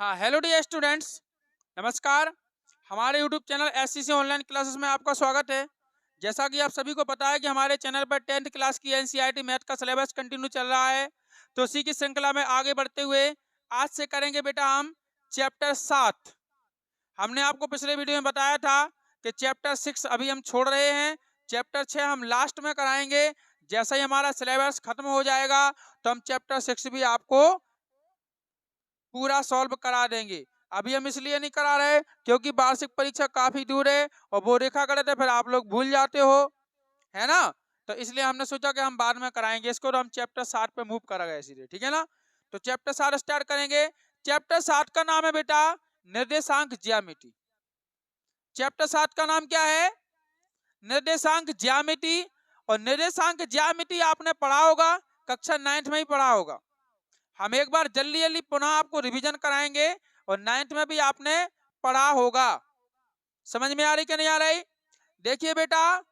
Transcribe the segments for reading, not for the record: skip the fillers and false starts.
हाँ, hello dear students, नमस्कार। हमारे YouTube channel SCC online classes में आपका स्वागत है। जैसा कि आप सभी को पता है कि हमारे चैनल पर 10th क्लास की एनसीईआरटी मैथ का सिलेबस कंटिन्यू चल रहा है, तो उसी की श्रृंखला में आगे बढ़ते हुए आज से करेंगे बेटा हम चैप्टर 7। हमने आपको पिछले वीडियो में बताया था कि चैप्टर 6 अभी हम छोड़ रहे हैं, चैप्टर 6 हम लास्ट में कराएंगे। जैसा ही हमारा सिलेबस खत्म हो जाएगा तो हम चैप्टर 6 भी आपको पूरा सॉल्व करा देंगे। अभी हम इसलिए नहीं करा रहे क्योंकि वार्षिक परीक्षा काफी दूर है और वो रेखा गणित है, फिर आप लोग भूल जाते हो, है ना। तो इसलिए हमने सोचा कि हम बाद में कराएंगे इसको, तो हम चैप्टर 7 पे मूव करा गए इसीलिए, ठीक है ना। तो चैप्टर 7 स्टार्ट करेंगे। चैप्टर 7 का नाम है बेटा निर्देशांक ज्यामिति। चैप्टर 7 का नाम क्या है? निर्देशांक ज्यामिति। और निर्देशांक ज्यामिति आपने पढ़ा होगा, कक्षा 9th में ही पढ़ा होगा। हम एक बार जल्दी जल्दी पुनः आपको रिवीजन कराएंगे और 9th में भी आपने पढ़ा होगा। समझ में आ रही कि नहीं आ रही? देखिए बेटा,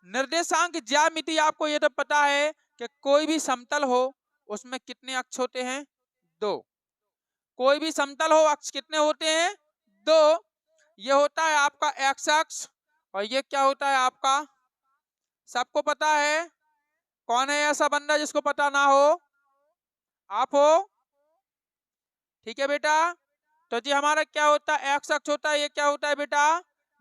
निर्देशांक ज्यामिति आपको ये तो पता है कि कोई भी समतल हो उसमें कितने अक्ष होते हैं? 2। कोई भी समतल हो अक्ष कितने होते हैं? 2। ये होता है आपका एक्स अक्ष और ये क्या होता है आपका, सबको पता है? कौन है ऐसा बंदा जिसको पता ना हो? आप हो? ठीक है बेटा। तो जी हमारा क्या होता है, एक्स अक्ष होता है, ये क्या होता है बेटा,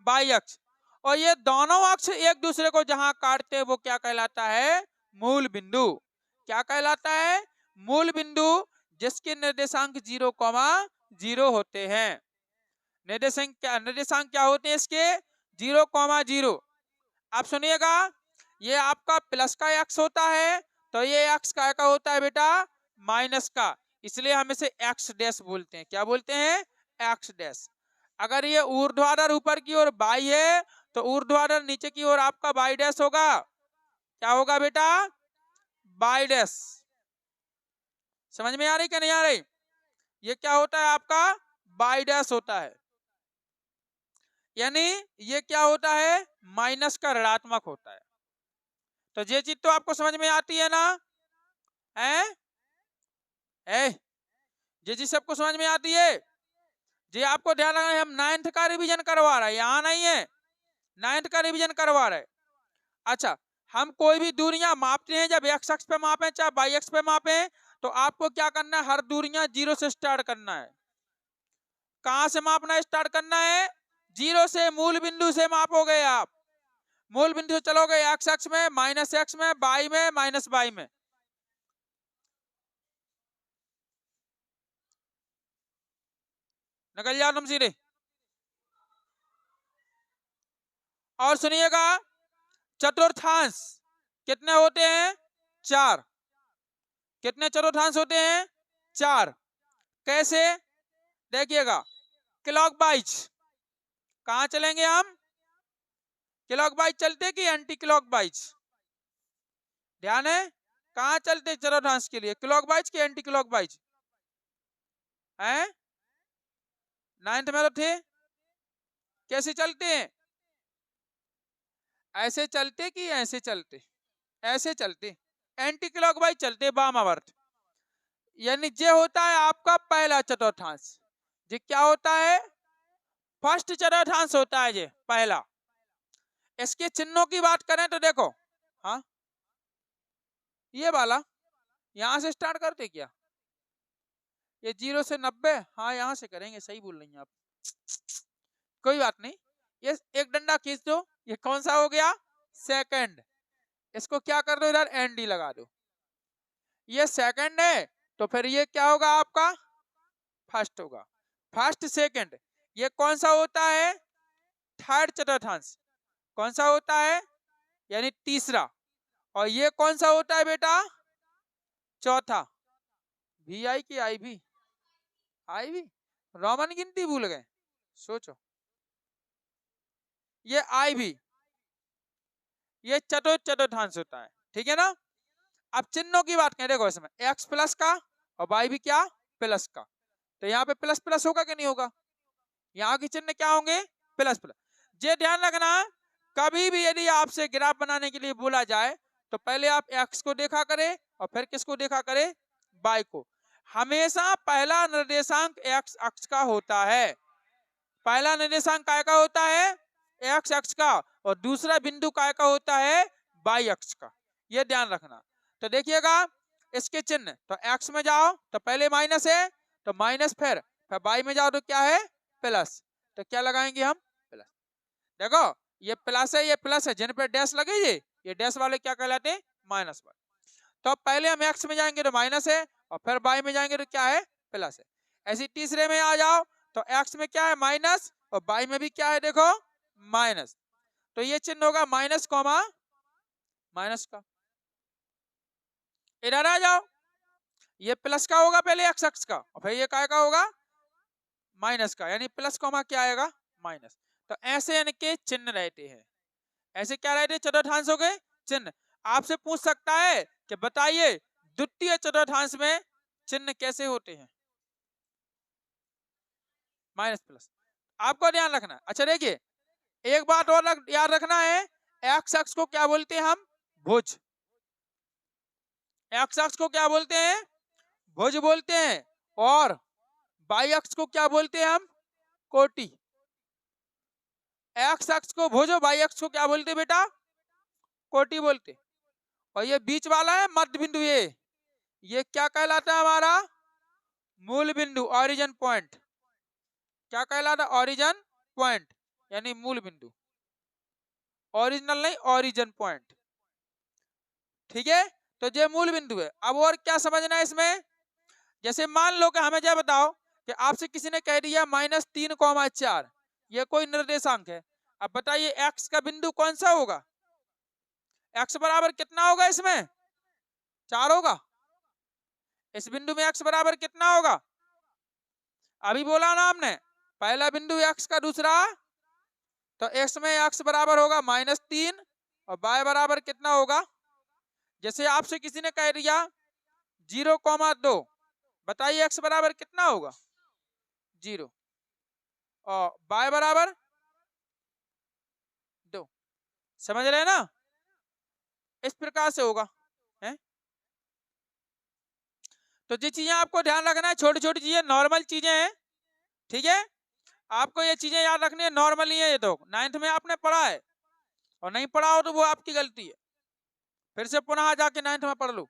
वाई अक्ष। और ये दोनों अक्ष एक दूसरे को जहां काटते हैं वो क्या कहलाता है? मूल बिंदु। क्या कहलाता है? मूल बिंदु, जिसके निर्देशांक 0,0 होते हैं। निर्देशांक क्या होते हैं इसके? 0,0। आप सुनिएगा, ये आपका प्लस का एक्स होता है तो ये एक्स का होता है बेटा माइनस का, इसलिए हम इसे एक्स डैश बोलते हैं। क्या बोलते हैं? X dash. अगर ये ऊर्ध्वाधर ऊपर की ओर बाई है तो ऊर्ध्वाधर नीचे की ओर आपका बाई डैश होगा। क्या होगा बेटा? By dash. समझ में आ रही कि नहीं आ रही? ये क्या होता है आपका? बाई डैश होता है। यानी ये क्या होता है? माइनस का ऋणात्मक होता है। तो ये चीज तो आपको समझ में आती है ना? है ये चीज सबको समझ में आती है? जी आपको ध्यान रखना है, हम 9th का रिवीजन करवा रहे हैं, यहाँ नहीं है, 9th का रिवीजन करवा रहे हैं। अच्छा, हम कोई भी दूरियां मापते हैं, जब एक्स अक्ष पे मापें चाहे वाई अक्ष पे मापें, तो आपको क्या करना है? हर दूरियां 0 से स्टार्ट करना है। कहां से मापना स्टार्ट करना है? 0 से। मूल बिंदु से मापोगे आप। मूल बिंदु से चलोगे एक्स अक्ष में, माइनस एक्स में, वाई में, माइनस वाई में। निकल जाओ तुम सीधे। और सुनिएगा, चतुर्थांश कितने होते हैं? 4। कितने चतुर्थांश होते हैं? 4। कैसे? देखिएगा, क्लॉकवाइज। कहां चलेंगे हम? क्लॉकवाइज चलते कि एंटी क्लॉकवाइज? ध्यान है, कहां चलते चतुर्थांश के लिए, क्लॉकवाइज कि एंटी क्लॉकवाइज? हैं? 9th में तो थे। कैसे चलते हैं? ऐसे चलते कि ऐसे चलते? ऐसे चलते। एंटी क्लॉकवाइज चलते, वामावर्त। यानी ये होता है आपका पहला चतुर्थांश। ये क्या होता है? फर्स्ट चतुर्थांश होता है ये पहला। इसके चिन्हों की बात करें तो देखो, हाँ ये वाला यहां से स्टार्ट करते क्या? ये 0 से 90, हाँ यहाँ से करेंगे, सही बोल रही हैं आप, कोई बात नहीं। ये एक डंडा खींच दो, ये कौन सा हो गया? सेकंड। इसको क्या कर दो, इधर एन डी लगा दो। ये सेकंड है तो फिर ये क्या होगा आपका? फर्स्ट होगा। फर्स्ट सेकंड, ये कौन सा होता है? थर्ड चतुर्थांश। कौन सा होता है? यानी तीसरा। और ये कौन सा होता है बेटा? चौथा। वी आई की आई भी? आई भी रोमन गिनती भूल गए, सोचो। ये आई भी, ये चतुर्थांश होता है, ठीक है ना। अब चिन्हों की बात करें, देखो इसमें एक्स प्लस का और वाई भी क्या? प्लस का। तो यहाँ पे प्लस प्लस होगा कि नहीं होगा? यहाँ के चिन्ह क्या होंगे? Plus plus. ये ध्यान रखना, कभी भी यदि आपसे ग्राफ बनाने के लिए बोला जाए तो पहले आप एक्स को देखा करें और फिर किसको देखा करें? वाई को। हमेशा पहला निर्देशांक x अक्ष का होता है। पहला निर्देशांक काय का होता है? x अक्ष का, और दूसरा बिंदु काय का होता है? y अक्ष का। ये ध्यान रखना। तो देखिएगा इसके चिन्ह, तो x में जाओ तो पहले माइनस है तो माइनस, फिर y में जाओ तो क्या है? प्लस। तो क्या लगाएंगे हम? प्लस। देखो ये प्लस है, ये प्लस है, जिन पे डैश लगे ये डैश वाले क्या कहलाते हैं? माइनस वाले। तो पहले हम x में जाएंगे तो माइनस है, और फिर y में जाएंगे तो क्या है? प्लस है। ऐसे तीसरे में आ जाओ तो x में क्या है? माइनस, और y में भी क्या है? देखो माइनस। तो ये चिन्ह होगा माइनस कॉमा माइनस का। इधर आ जाओ, ये प्लस का होगा पहले x अक्ष का, और फिर ये काय का होगा? माइनस का, यानी प्लस कॉमा क्या आएगा? माइनस। तो ऐसे इनके चिन्ह रहते हैं। ऐसे क्या रहते हैं? चतुर्थांशों के चिन्ह। आपसे पूछ सकता है कि बताइए द्वितीय चतुर्थांश में चिन्ह कैसे होते हैं? माइनस प्लस, आपको ध्यान रखना। अच्छा देखिए एक बात और याद रखना है, एक्स अक्ष को क्या बोलते हैं हम? भुज। एक्स अक्ष को क्या बोलते हैं? भुज बोलते हैं। और वाई अक्ष को क्या बोलते हैं हम? कोटि। एक्स अक्ष को भुज और वाई अक्ष को क्या बोलते बेटा? कोटि बोलते। और ये बीच वाला है मध्य बिंदु, ये क्या कहलाता है? हमारा मूल बिंदु, ओरिजिन पॉइंट। क्या कहलाता? ओरिजिन पॉइंट, यानी मूल बिंदु। ओरिजिनल नहीं, ओरिजिन पॉइंट। ठीक है, तो ये मूल बिंदु है। अब और क्या समझना है इसमें? जैसे मान लो कि हमें क्या बताओ कि आपसे किसी ने कह दिया -3,4, ये कोई निर्देशांक है। अब बताइए एक्स का बिंदु कौन सा होगा? एक्स बराबर कितना होगा? इसमें 4 होगा। इस बिंदु में एक्स बराबर कितना होगा? अभी बोला ना हमने, पहला बिंदु एक्स का, दूसरा, तो एक्स में एक्स बराबर होगा -3, और y बराबर कितना होगा? जैसे आपसे किसी ने कह दिया 0,2, बताइए एक्स बराबर कितना होगा? 0, और y बराबर 2। समझ रहे हैं ना? इस प्रकार से होगा है? तो ये चीजें आपको ध्यान रखना है, छोटी छोटी चीजें, नॉर्मल चीजें हैं। ठीक है, आपको ये चीजें याद रखनी है, नॉर्मली है ये। तो 9th में आपने पढ़ा है, और नहीं पढ़ा हो तो वो आपकी गलती है। फिर से पुनः जाके 9th में पढ़ लो।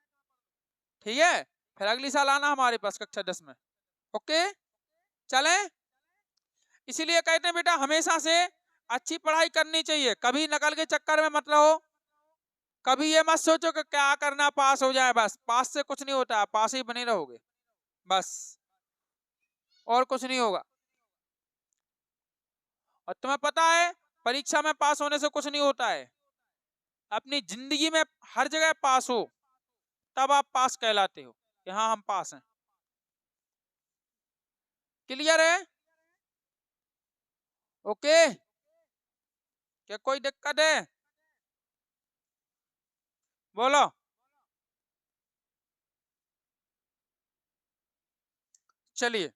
ठीक है, फिर अगली साल आना हमारे पास कक्षा 10 में। ओके चलें। इसीलिए कहते हैं बेटा हमेशा से अच्छी पढ़ाई करनी चाहिए, कभी नकल के चक्कर में मत रहो। कभी ये मत सोचो कि क्या करना पास हो जाए, बस पास से कुछ नहीं होता, पास ही बने रहोगे बस, और कुछ नहीं होगा। और तुम्हें पता है परीक्षा में पास होने से कुछ नहीं होता है, अपनी जिंदगी में हर जगह पास हो तब आप पास कहलाते हो कि हाँ हम पास हैं। क्लियर है? ओके, क्या कोई दिक्कत है? बोलो। चलिए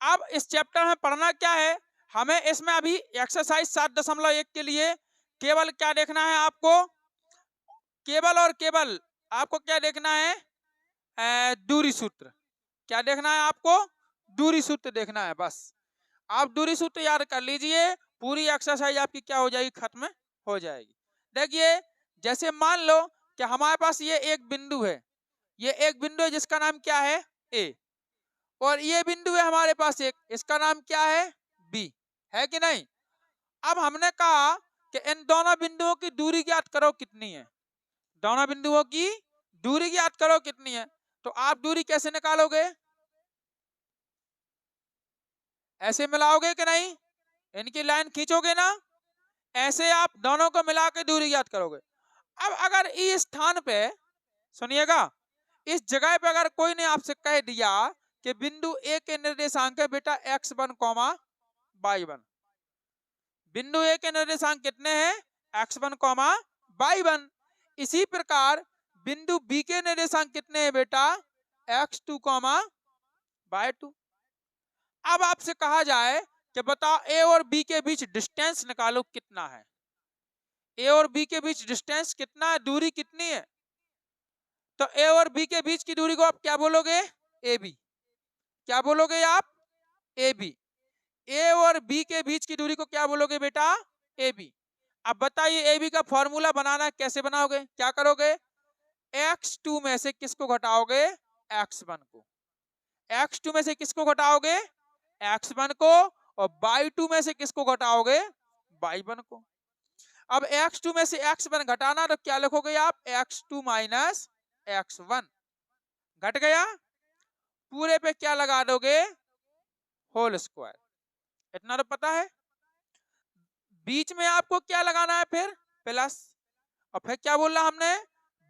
अब इस चैप्टर में पढ़ना क्या है हमें? इसमें अभी एक्सरसाइज 7.1 के लिए केवल क्या देखना है आपको? केवल और केवल आपको क्या देखना है? दूरी सूत्र। क्या देखना है आपको? दूरी सूत्र देखना है बस। आप दूरी सूत्र याद कर लीजिए, पूरी एक्सरसाइज आपकी क्या हो जाएगी? खत्म हो जाएगी। देखिए जैसे मान लो कि हमारे पास ये एक बिंदु है, ये एक बिंदु है जिसका नाम क्या है? ए, और ये बिंदु है हमारे पास एक, इसका नाम क्या है? बी, है कि नहीं? अब हमने कहा कि इन दोनों बिंदुओं की दूरी ज्ञात करो कितनी है। दोनों बिंदुओं की दूरी ज्ञात करो कितनी है। तो आप दूरी कैसे निकालोगे? ऐसे मिलाओगे कि नहीं? इनकी लाइन खींचोगे ना, ऐसे आप दोनों को मिला के दूरी ज्ञात करोगे। अब अगर इस स्थान पे, सुनिएगा, इस जगह पे अगर कोई ने आपसे कह दिया कि बिंदु ए के निर्देशांक है बेटा x1, y1। बिंदु ए के निर्देशांक कितने हैं? x1, y1। इसी प्रकार बिंदु बी के निर्देशांक कितने हैं बेटा? x2, y2। अब आपसे कहा जाए कि बताओ ए और बी के बीच डिस्टेंस निकालो कितना है। ए और बी के बीच डिस्टेंस कितना है? दूरी कितनी है? तो ए और बी के बीच की दूरी को आप क्या बोलोगे? A b. क्या बोलोगे आप? A B. ए और बी के बीच की दूरी को क्या बोलोगे बेटा? A b. अब बताइए ए बी का फॉर्मूला बनाना है, कैसे बनाओगे? क्या करोगे? x2 में से किसको घटाओगे? x1 को। x2 में से किसको घटाओगे? x1 को। और y2 में से किसको घटाओगे? y1 को। अब x2 में से x1 घटाना तो क्या लिखोगे आप? x2 minus x1। घट गया। पूरे पे क्या लगा दोगे? Whole square. इतना तो पता है। बीच में आपको क्या लगाना है फिर? प्लस। और फिर क्या बोला हमने?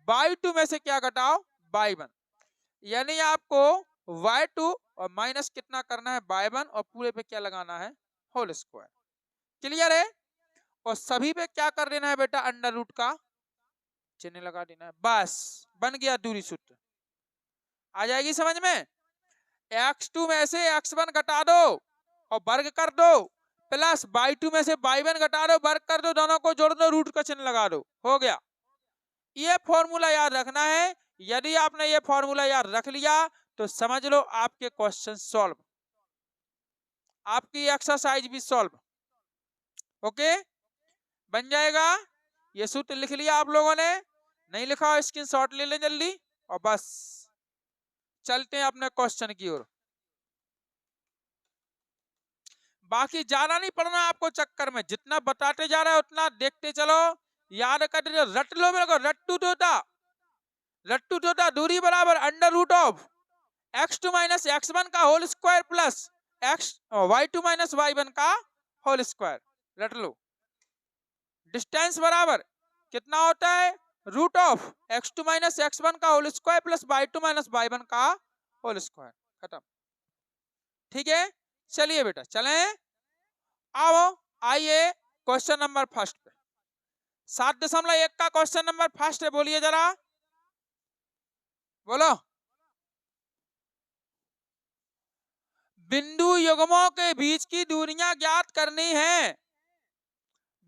y2 में से क्या घटाओ? y1। यानी आपको y2 और माइनस कितना करना है? y1। और पूरे पे क्या लगाना है? Whole square. क्लियर है? और सभी पे क्या कर देना है बेटा? अंडर रूट का चिन्ह लगा देना है। बस बन गया दूरी सूत्र। आ जाएगी समझ में? x2 में से x1 घटा दो और वर्ग कर दो, प्लस y2 में से y1 घटा दो, वर्ग कर दो, दोनों को जोड़ दो, रूट का चिन्ह लगा दो, हो गया। ये फॉर्मूला याद रखना है। यदि आपने ये फॉर्मूला याद रख लिया तो समझ लो आपके क्वेश्चन सॉल्व, आपकी एक्सरसाइज भी सॉल्व। ओके, बन जाएगा। ये सूत्र लिख लिया आप लोगों ने? नहीं लिखा? स्क्रीनशॉट ले लें जल्दी और बस चलते हैं अपने क्वेश्चन की ओर। बाकी ज्यादा नहीं पढ़ना आपको चक्कर में, जितना बताते जा रहे हैं उतना देखते चलो, याद करते चलो, रट लो मेरे को। रट्टू तोता दूरी बराबर under root of x2 minus x1 का whole square plus y2 minus y1 का होल स्क्वायर। रट लो। डिस्टेंस बराबर कितना होता है? Root of x2 minus x1 का whole square plus y2 minus y1 का होल स्क्वायर। खत्म। ठीक है, चलिए बेटा चलें। आओ आइए क्वेश्चन नंबर फर्स्ट पे। 7.1 का क्वेश्चन नंबर फर्स्ट है, बोलिए जरा, बोलो। बिंदु युग्मों के बीच की दूरियां ज्ञात करनी है।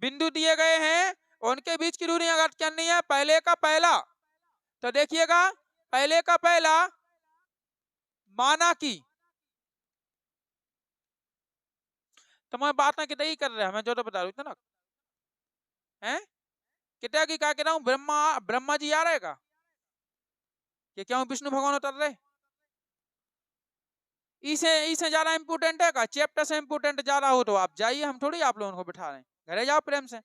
बिंदु दिए गए हैं, उनके बीच की दूरियां ज्ञात करनी है। पहले का पहला, तो देखिएगा, पहले का पहला माना कि, तो मैं बात ना कितना ही कर रहा है, मैं जो तो बता रहा हूं ना, हैं कितना की क्या कह रहा हूं? ब्रह्मा जी आ रहे का? ये क्या विष्णु भगवान उतर रहे? इसे ज्यादा इंपोर्टेंट है का? चैप्टर से इंपोर्टेंट ज्यादा हो तो आप जाइए, हम थोड़ी आप लोगों को बिठा रहे हैं। घरे जाओ प्रेम से,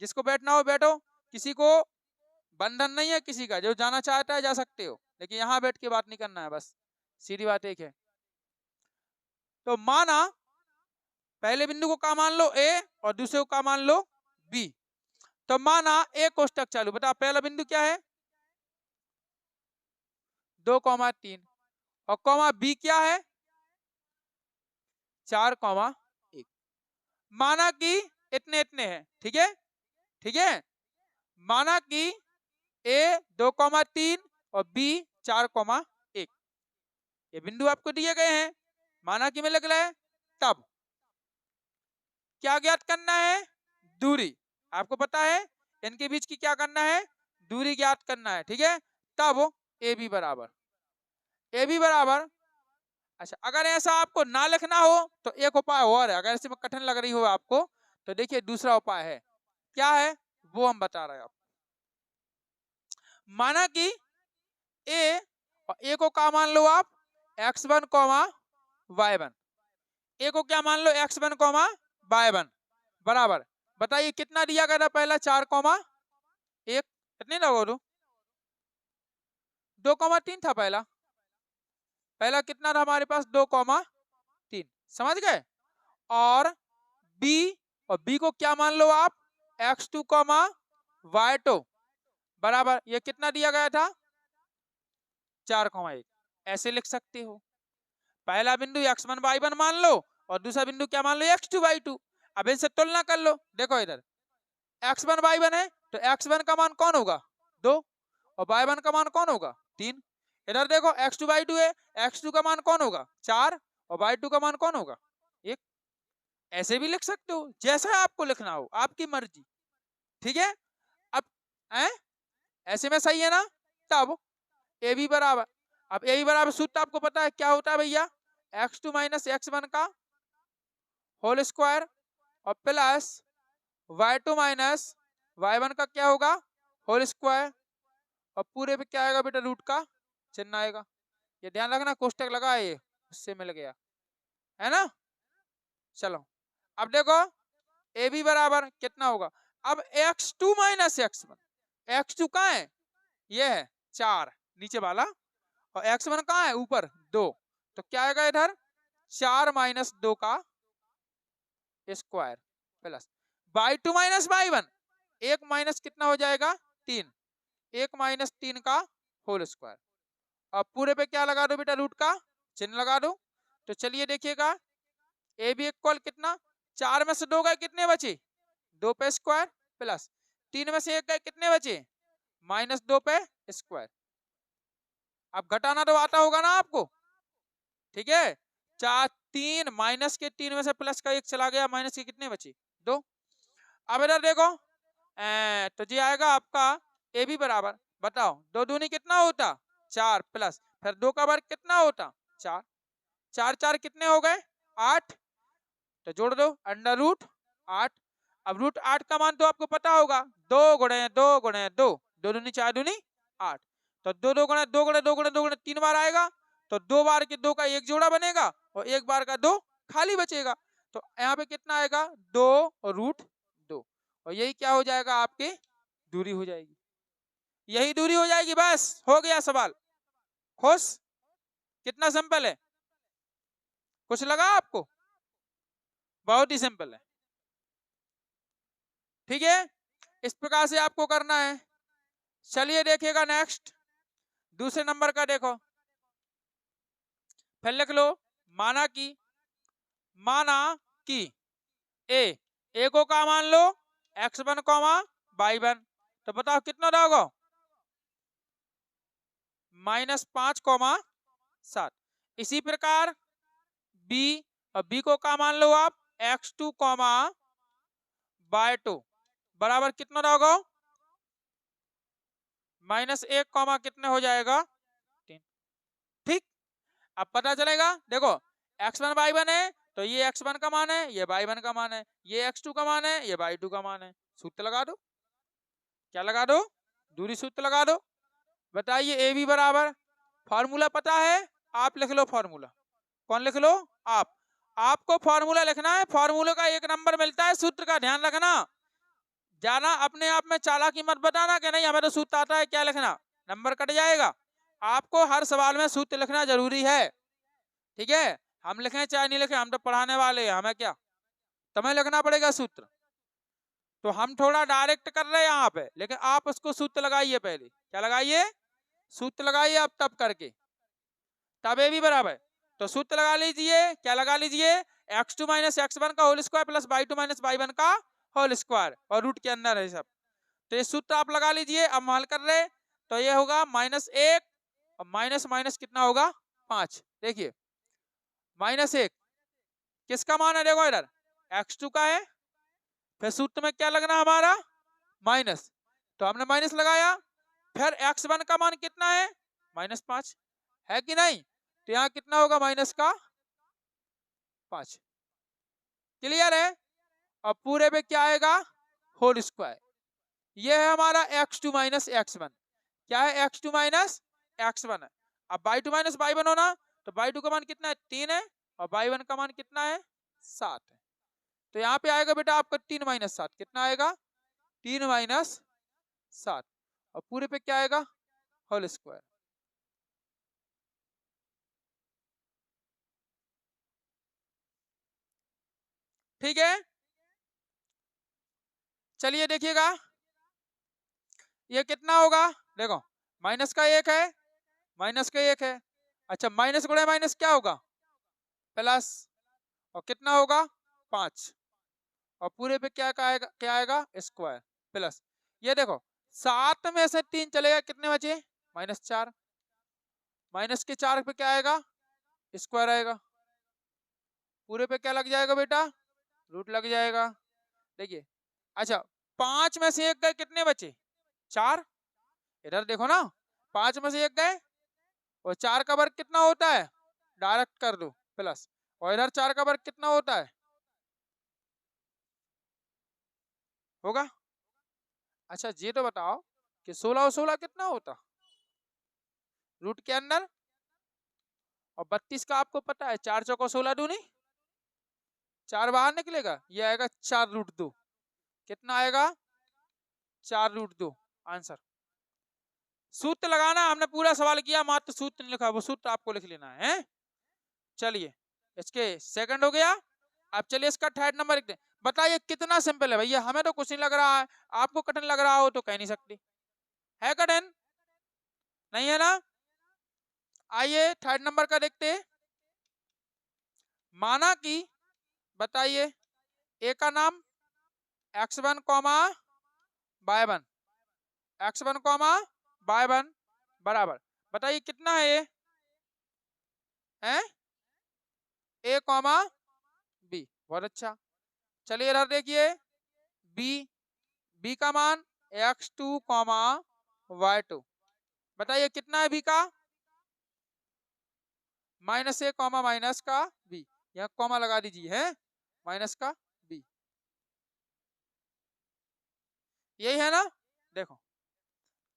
जिसको बैठना हो बैठो, किसी को बंधन नहीं है किसी का, जो जाना चाहता है जा सकते हो, लेकिन यहाँ बैठ के बात नहीं करना है, बस सीधी बात एक है। तो माना पहले बिंदु को क्या मान लो? ए, और दूसरे को क्या मान लो? बी। तो माना ए कोष्टक चालू, बता पहला बिंदु क्या है? 2,3, और कॉमा बी क्या है? 4,1। माना कि इतने इतने हैं, ठीक है, ठीक है। माना कि ए 2,3 और बी 4,1, ये बिंदु आपको दिए गए हैं, माना कि में लग रहा है। तब क्या ज्ञात करना है? दूरी। आपको पता है इनके बीच की क्या करना है? दूरी ज्ञात करना है, ठीक है। तब ए बी बराबर, ए बी बराबर, अच्छा अगर ऐसा आपको ना लिखना हो तो एक उपाय और है, अगर इसमें कठिन लग रही हो आपको तो देखिए दूसरा उपाय है। क्या है वो हम बता रहे हैं आपको। माना कि ए, और ए को क्या मान लो आप? x1 y1। ए को क्या मान लो? x1 y1 बराबर, बताइए कितना दिया गया था पहला? 4,1। कितने लगो दो? 2,3 था पहला। पहला कितना था हमारे पास? 2,3, समझ गए। और बी, और बी को क्या मान लो आप? x2 y2 बराबर, ये कितना दिया गया था? 4,1। ऐसे लिख सकते हो, पहला बिंदु x1 y1 मान लो और दूसरा बिंदु क्या मान लो? x2 y2। अब इनसे तुलना कर लो, देखो इधर x1 y1 है तो x1 का मान कौन होगा? 2, और y1 का मान कौन होगा? 3। इधर देखो x2 y2 है, x2 का मान कौन होगा? 4, और y2 का मान कौन होगा? 1। ऐसे भी लिख सकते हो, जैसा आपको लिखना हो, आपकी मर्जी, ठीक है। अब ऐसे में सही है ना? तब ए बी बराबर, अब ए बी बराबर सूत्र आपको पता है क्या होता है भैया, x2 माइनस x1 का होल स्क्वायर और प्लस y2 माइनस y1 का क्या होगा होल स्क्वायर, और पूरे पे क्या आएगा बेटा रूट का चिन्ह आएगा। ये ध्यान रखना, कोष्टक लगा है ये, उससे मिल गया है ना। चलो अब देखो ए बी बराबर कितना होगा, अब x2 माइनस x1, x2 कहाँ है, ये है 4 नीचे वाला, और x1 कहाँ है ऊपर 2, तो क्या आएगा इधर 4 माइनस 2 का square plus y2 minus y1, एक माइनस कितना हो जाएगा 3, एक माइनस 3 का होल स्क्वायर, अब पूरे पे क्या लगा दो बेटा रूट का चिन्ह लगा दो। तो चलिए देखिएगा ए बी इक्वल कितना, 4 में से 2 गए कितने बचे 2 पे स्क्वायर, प्लस 3 में से 1 गए कितने बचे माइनस 2 पे स्क्वायर। अब घटाना तो आता होगा ना आपको, ठीक है, 4 3 माइनस के 3 में से प्लस का 1 चला गया, माइनस के कितने बचे 2। अब इधर देखो तो जी आएगा आपका ए बी बराबर, बताओ 2 दूनी कितना होता 4, प्लस फिर 2 का वर्ग कितना होता 4, 4 4 कितने हो गए 8, तो जोड़ दो अंडर रूट 8। अब रूट 8 का मान तो आपको पता होगा 2 गुणे 2 गुणे 2, 2 दूनी 4 दूनी 8, तो 2 2 गुणे 2 गुणे 2 गुणे 2 गुणे 3 बार आएगा, तो 2 बार के 2 का एक जोड़ा बनेगा और 1 बार का 2 खाली बचेगा, तो यहाँ पे कितना आएगा 2 और रूट 2, और यही क्या हो जाएगा आपकी दूरी हो जाएगी, यही दूरी हो जाएगी, बस हो गया सवाल खुश। कितना सिंपल है, कुछ लगा आपको, बहुत ही सिंपल है, ठीक है, इस प्रकार से आपको करना है। चलिए देखिएगा नेक्स्ट दूसरे नंबर का देखो, फिर लिख लो माना कि ए को का मान लो x1 कॉमा y1, तो बताओ कितना दोगे -5,7। इसी प्रकार बी, और बी को का मान लो आप x2 कॉमा y2 बराबर कितना दोगे -1 कॉमा कितने हो जाएगा 3। ठीक, अब पता चलेगा देखो x1 y1 है तो ये x1 का मान है, ये y1 का मान है, ये x2 का मान है, ये y2 का मान है, सूत्र लगा दो, क्या लगा दो दूरी सूत्र लगा दो। बताइए ए बी बराबर, फॉर्मूला पता है, आप लिख लो फॉर्मूला, कौन लिख लो आपको फॉर्मूला लिखना है, फॉर्मूले का 1 नंबर मिलता है, सूत्र का ध्यान रखना, जाना अपने आप में चालाकी मत बताना कि नहीं हमें तो सूत्र आता है, क्या लिखना नंबर कट जाएगा। आपको हर सवाल में सूत्र लिखना जरूरी है, ठीक है, हम लिखें चाहे नहीं लिखें, हम तो पढ़ाने वाले हैं, हमें क्या तुम्हें लिखना पड़ेगा सूत्र, तो हम थोड़ा डायरेक्ट कर रहे हैं यहाँ पे, लेकिन आप उसको सूत्र लगाइए, पहले क्या लगाइए सूत्र लगाइए, अब तब करके तब ए भी बराबर, तो सूत्र लगा लीजिए, क्या लगा लीजिए x2 माइनस x1 का whole square plus y2 minus y1 का होल स्क्वायर, और रूट के अंदर है सब, तो ये सूत्र आप लगा लीजिए। अब हल कर रहे तो ये होगा -1 और माइनस माइनस कितना होगा 5, देखिए -1 किसका मान है, देखो इधर x2 का है, फिर सूत्र में क्या लगना हमारा माइनस, तो हमने माइनस लगाया, फिर x1 का मान कितना है -5 है कि नहीं, तो यहाँ कितना होगा माइनस का 5, क्लियर है, और पूरे पे क्या आएगा होल स्क्वायर, ये है हमारा x2 माइनस x1, क्या है x2 माइनस x1 है। अब y2 माइनस y1 होना, तो y2 का मान कितना है 3 है, और y1 का मान कितना है 7 है, तो यहाँ पे आएगा बेटा आपका 3 माइनस 7 कितना आएगा 3 माइनस 7, और पूरे पे क्या आएगा होल स्क्वायर। ठीक है, चलिए देखिएगा ये कितना होगा, देखो माइनस का 1 है, माइनस का 1 है, अच्छा माइनस गुणे माइनस क्या होगा प्लस, और कितना होगा 5, और पूरे पे क्या आएगा स्क्वायर प्लस, ये देखो 7 में से 3 चलेगा कितने बचे -4, माइनस के 4 पे क्या आएगा स्क्वायर आएगा, पूरे पे क्या लग जाएगा बेटा रूट लग जाएगा। देखिए अच्छा 5 में से 1 गए कितने बचे 4, इधर देखो ना 5 में से 1 गए और 4 का वर्ग कितना होता है, डायरेक्ट कर दो प्लस, और इधर 4 का वर्ग कितना होता है, होगा। अच्छा ये तो बताओ कि 16 और 16 कितना होता, रूट के अंदर, और 32 का आपको पता है 4 चौको 16 दूनी, 4 बाहर निकलेगा, ये आएगा 4√2, कितना आएगा 4√2 आंसर। सूत्र लगाना, हमने पूरा सवाल किया, मात्र सूत्र नहीं लिखा, वो सूत्र आपको लिख लेना है। चलिए इसके सेकंड हो गया। अब चलिए इसका थर्ड नंबर लिखते हैं। बताइए कितना सिंपल है भैया, हमें तो कुछ नहीं लग रहा है, आपको कठिन लग रहा हो तो कह नहीं सकती है, कठिन नहीं है ना। आइए थर्ड नंबर का देखते हैं। माना कि बताइए ए का नाम x1 comma y1, x1 comma y1 बराबर, बताइए कितना है ये, है ए कॉमा बी, बहुत अच्छा। चलिए इधर देखिए बी, बी का मान x2 कॉमा y2, बताइए कितना है बी का, माइनस ए कॉमा माइनस का बी, यहाँ कॉमा लगा दीजिए, है माइनस का बी, यही है ना। देखो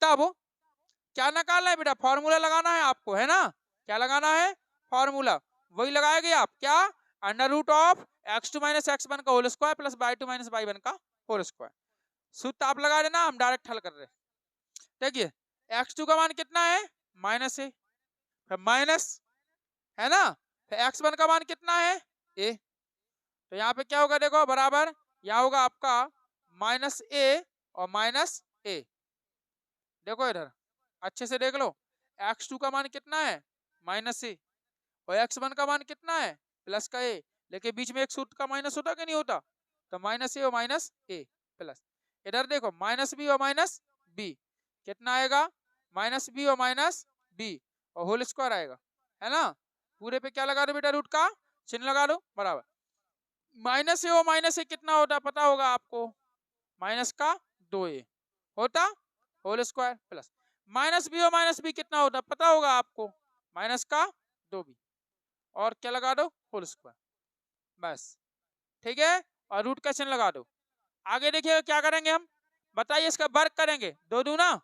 तब क्या निकालना है बेटा, फॉर्मूला लगाना है आपको, है ना, क्या लगाना है, फॉर्मूला, वही लगाएंगे आप, क्या, under root of x2 minus x1 का whole square plus y2 minus y1 का होल स्क्वायर। सूत्र आप लगा देना, हम डायरेक्ट हल कर रहे हैं। देखिए x2 का मान कितना है, माइनस ए, माइनस, है ना, x1 का मान कितना है ए, तो यहाँ पे क्या होगा देखो बराबर, यहाँ होगा आपका माइनस ए और माइनस ए, देखो इधर अच्छे से देख लो, x2 का मान कितना है माइनस ए, और x1 का मान कितना है प्लस का ए, लेकिन बीच में एक सूत्र का माइनस होता कि नहीं होता, तो माइनस ए और माइनस ए प्लस, इधर देखो माइनस बी और माइनस बी, कितना आएगा माइनस बी और माइनस बी और होल स्क्वायर आएगा, है ना, पूरे पे क्या लगा दो बेटा, रूट का चिन्ह लगा दो बराबर, माइनस ए और माइनस ए कितना होता पता होगा आपको, माइनस का 2a होता whole square plus, minus b और माइनस बी कितना होता पता होगा आपको, माइनस का 2b, और क्या लगा दो होल स्क्वायर, बस ठीक है, और रूट का चिन्ह लगा दो। आगे देखिए क्या करेंगे हम, बताइए इसका वर्ग करेंगे, 2 दूना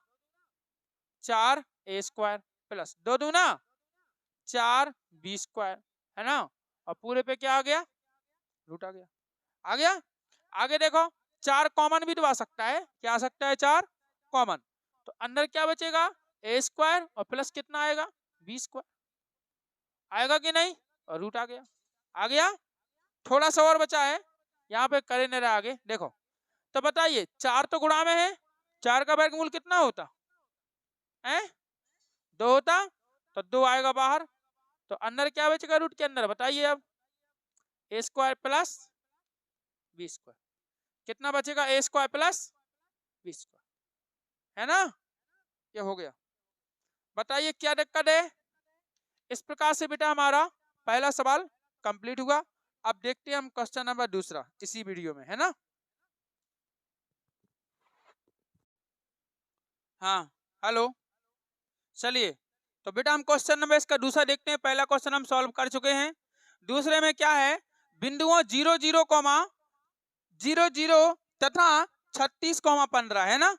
4 ए स्क्वायर प्लस 2 दूना 4 बी स्क्वायर, है ना, और पूरे पे क्या आ गया, रूट आ गया, आ गया। आगे देखो 4 कॉमन भी तो आ सकता है, क्या आ सकता है 4 कॉमन, तो अंदर क्या बचेगा ए स्क्वायर और प्लस कितना आएगा बी स्क्वायर, आएगा कि नहीं, और रूट आ गया, आ गया। थोड़ा सा और बचा है, यहाँ पे करे नहीं रहा आगे देखो, तो बताइए 4 तो गुणा में है, 4 का वर्गमूल कितना होता है 2 होता, तो 2 आएगा बाहर, तो अंदर क्या बचेगा रूट के अंदर, बताइए अब ए स्क्वायर प्लस बी स्क्वायर, कितना बचेगा ए स्क्वायर प्लस बी स्क्वायर, है ना, ये हो गया। बताइए क्या दिक्कत है। इस प्रकार से बेटा हमारा पहला सवाल कंप्लीट हुआ। अब देखते हैं हम क्वेश्चन नंबर दूसरा इसी वीडियो में, है ना। हाँ हेलो, चलिए तो बेटा हम क्वेश्चन नंबर इसका दूसरा देखते हैं, पहला क्वेश्चन हम सॉल्व कर चुके हैं। दूसरे में क्या है, बिंदुओं 0 0 0 0 तथा 36,15 है ना,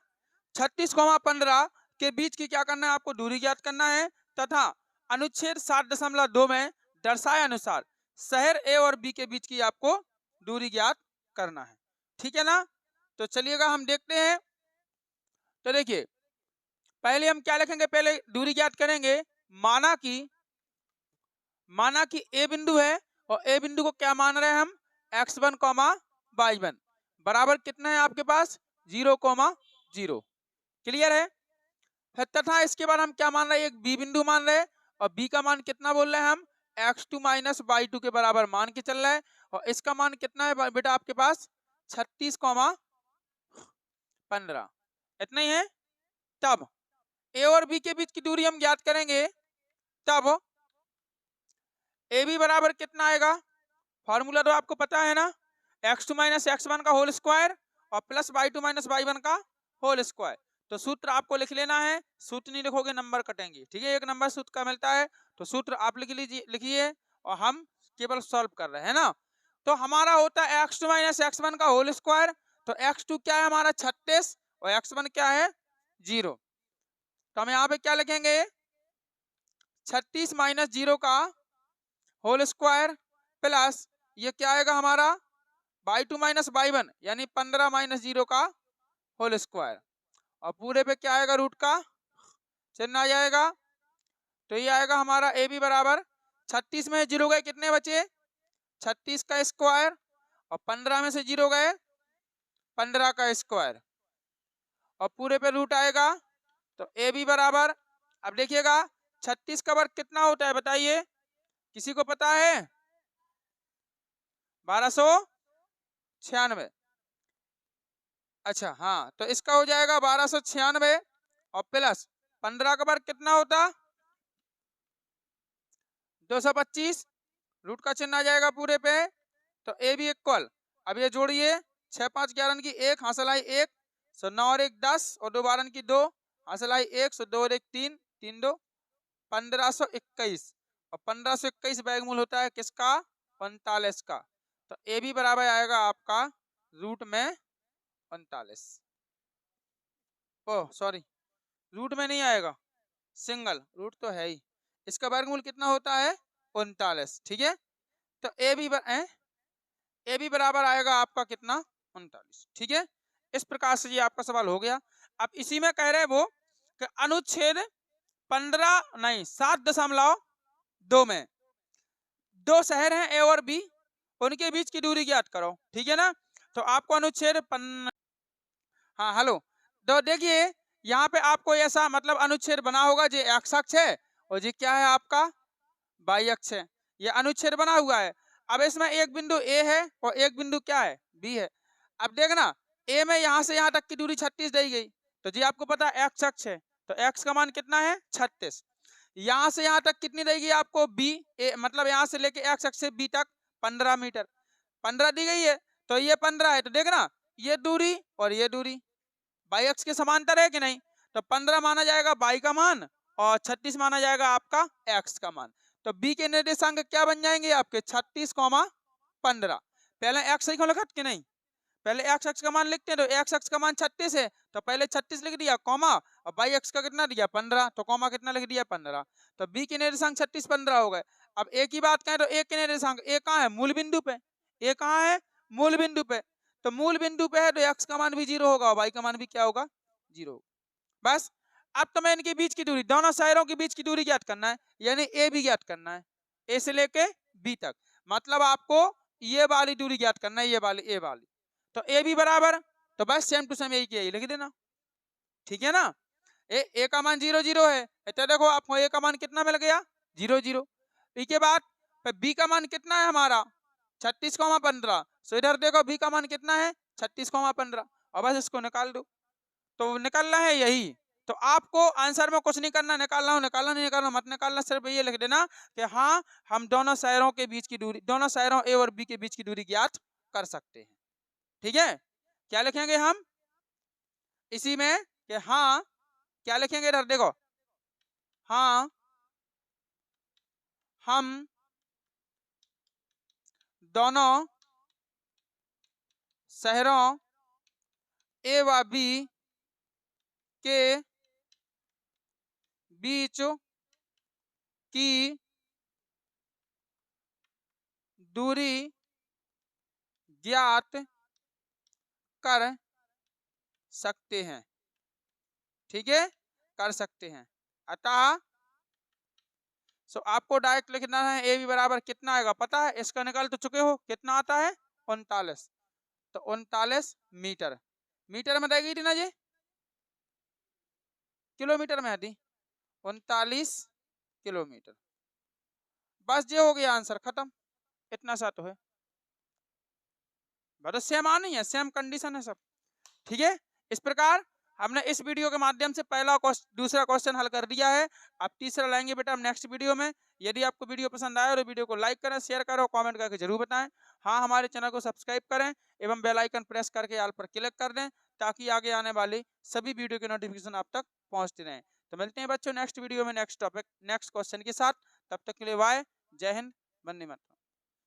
36,15 के बीच की क्या करना है आपको, दूरी ज्ञात करना है, तथा अनुच्छेद 7.2 में दर्शाए अनुसार शहर ए और बी के बीच की आपको दूरी ज्ञात करना है, ठीक है ना। तो चलिएगा हम देखते हैं। तो देखिए पहले हम क्या लिखेंगे, पहले दूरी ज्ञात करेंगे। माना कि ए बिंदु है और ए बिंदु को क्या मान रहे हैं हम, x1 y1 बराबर कितना है आपके पास 0,0, क्लियर है। फिर तथा इसके बाद हम क्या मान रहे हैं, एक बी बिंदु मान रहे हैं, और बी का मान कितना बोल रहे हैं हम, x2 माइनस y2 के बराबर मान के चल रहा है, और इसका मान कितना है बेटा आपके पास 36,15, इतना ही है। तब ए और बी के बीच की दूरी हम ज्ञात करेंगे, तब ए बी बराबर कितना आएगा, फॉर्मूला तो आपको पता है ना, x2 माइनस x1 का होल स्क्वायर और प्लस y2 माइनस y1 का होल स्क्वायर, तो सूत्र आपको लिख लेना है, सूत्र नहीं लिखोगे नंबर कटेंगे, ठीक है। एक नंबर सूत्र का मिलता है, तो सूत्र आप लिख लीजिए, लिखिए, और हम केवल सॉल्व कर रहे हैं ना। तो हमारा होता है x2 माइनस x1 का होल स्क्वायर। तो x2 क्या है हमारा 36 और x1 क्या है 0। तो हम यहाँ पे क्या लिखेंगे 36 माइनस 0 का होल स्क्वायर प्लस ये क्या आएगा हमारा y2 माइनस y1 यानी 15 माइनस 0 का होल स्क्वायर, और पूरे पे क्या आएगा रूट का चिन्ह आ जाएगा। तो ये आएगा हमारा ए बी बराबर 36 में 0 गए कितने बचे 36 का स्क्वायर, और 15 में से 0 गए 15 का स्क्वायर, और पूरे पे रूट आएगा। तो ए बी बराबर, अब देखिएगा 36 का वर्ग कितना होता है बताइए, किसी को पता है 1296। अच्छा हाँ, तो इसका हो जाएगा 1296 और प्लस 15 का वर्ग कितना होता 225, रूट का चिन्ह आ जाएगा पूरे पे। तो ए बी इक्वल, अब ये जोड़िए 6 5 11 की 1 हासिल आई 1, सो 9 और 1 10 और 2 12 की 2 हासिल आई 1, सो 2 और 1 3 3 2 1521, और 1521 बैगमूल होता है किसका 39 का। तो ए बी बराबर आएगा आपका रूट में 39, ओह सॉरी रूट में नहीं आएगा, सिंगल रूट तो है ही, इसका वर्गमूल कितना होता है 39, ठीक है। तो ए बी बराबर आएगा आपका कितना 39, ठीक है। इस प्रकार से ये आपका सवाल हो गया। अब इसी में कह रहे हैं वो कि अनुच्छेद 7.2 में दो शहर हैं ए और बी, उनके बीच की दूरी ज्ञात करो, ठीक है ना। तो आपको अनुच्छेद हाँ हेलो, तो देखिए यहाँ पे आपको ऐसा मतलब अनुच्छेद बना होगा, जो एक्स अक्ष है और ये क्या है आपका वाई अक्ष है, ये अनुच्छेद बना हुआ है। अब इसमें एक बिंदु ए है और एक बिंदु क्या है बी है। अब देखना ए में यहाँ से यहाँ तक की दूरी 36 दी गई, तो जी आपको पता है एक्स अक्ष है, तो एक्स का मान कितना है 36। यहाँ से यहाँ तक कितनी देगी आपको बी ए, मतलब यहाँ से लेके एक्स अक्ष से बी तक 15 मीटर, 15 दी गई है, तो ये 15 है। तो देखना ये दूरी और ये दूरी बाई अक्ष के समांतर है कि नहीं, तो 15 माना जाएगा बाई का मान और 36 माना जाएगा आपका एक्स का मान। तो बी के निर्देशांक क्या बन जाएंगे आपके 36,15। पहले एक्स क्यों लिखा कि नहीं, पहले एक्स अक्ष का मान लिखते हैं, तो एक्स अक्ष का मान 36 है, तो पहले 36 लिख दिया कॉमा, और बाई अक्ष का कितना दिया 15, तो कॉमा कितना लिख दिया 15। तो बी के निर्देशांक 36 15 हो गए। अब ए की बात करें तो ए के निर्देशांक ए कहाँ है मूल बिंदु पे, ए कहाँ है मूल बिंदु पे, तो मूल बिंदु पे है तो एक्स का मान भी 0 होगा और वाई का मान भी क्या होगा 0। बस अब तुम्हें इनके बीच की दूरी, दोनों शहरों के बीच की दूरी ज्ञात करना है, यानी ए भी ज्ञात करना है, ए से लेके बी तक, मतलब आपको ये वाली दूरी ज्ञात करना है, ये वाली ए वाली। तो ए भी बराबर, तो बस सेम टू सेम यही किया लिख देना, ठीक है ना। ए का मान 0 0 है, तो देखो आपको ए का मान कितना मिल गया 0 0। इसके बाद बी का मान कितना है हमारा 36,15, सो इधर देखो बी का मान कितना है 36,15, और बस इसको निकाल दो, तो निकालना है यही। तो आपको आंसर में कुछ नहीं करना, निकालना हो निकालना, नहीं निकालना मत निकालना, सिर्फ ये लिख देना कि हाँ हम दोनों शहरों के बीच की दूरी, दोनों शहरों ए और बी के बीच की दूरी ज्ञात कर सकते हैं, ठीक है। क्या लिखेंगे हम इसी में कि हाँ, क्या लिखेंगे इधर देखो, हाँ हम दोनों शहरों ए व बी के बीच की दूरी ज्ञात कर सकते हैं, ठीक है कर सकते हैं। अतः सो आपको डायरेक्ट लिखना है ए बी बराबर कितना आएगा पता है, इसका निकाल तो चुके हो, कितना आता है 39, तो 39 मीटर, मीटर में रहेगी थी ना जी, किलोमीटर में आती 39 किलोमीटर। बस ये हो गया आंसर खत्म, इतना सा तो है, बस सेम आनी है, सेम कंडीशन है सब, ठीक है। इस प्रकार हमने इस वीडियो के माध्यम से पहला दूसरा क्वेश्चन हल कर दिया है। अब तीसरा लाएंगे बेटा हम नेक्स्ट वीडियो में। यदि आपको वीडियो पसंद आए तो वीडियो को लाइक करें, शेयर करें, कमेंट करके जरूर बताएं। हाँ हमारे चैनल को सब्सक्राइब करें एवं बेल आइकन प्रेस करके ऑल पर क्लिक कर दें, ताकि आगे आने वाले सभी वीडियो के नोटिफिकेशन आप तक पहुंचते रहें। तो मिलते हैं बच्चों नेक्स्ट वीडियो में नेक्स्ट टॉपिक नेक्स्ट क्वेश्चन के साथ। तब तक के लिए बाय, जय हिंद, वंदे मातरम।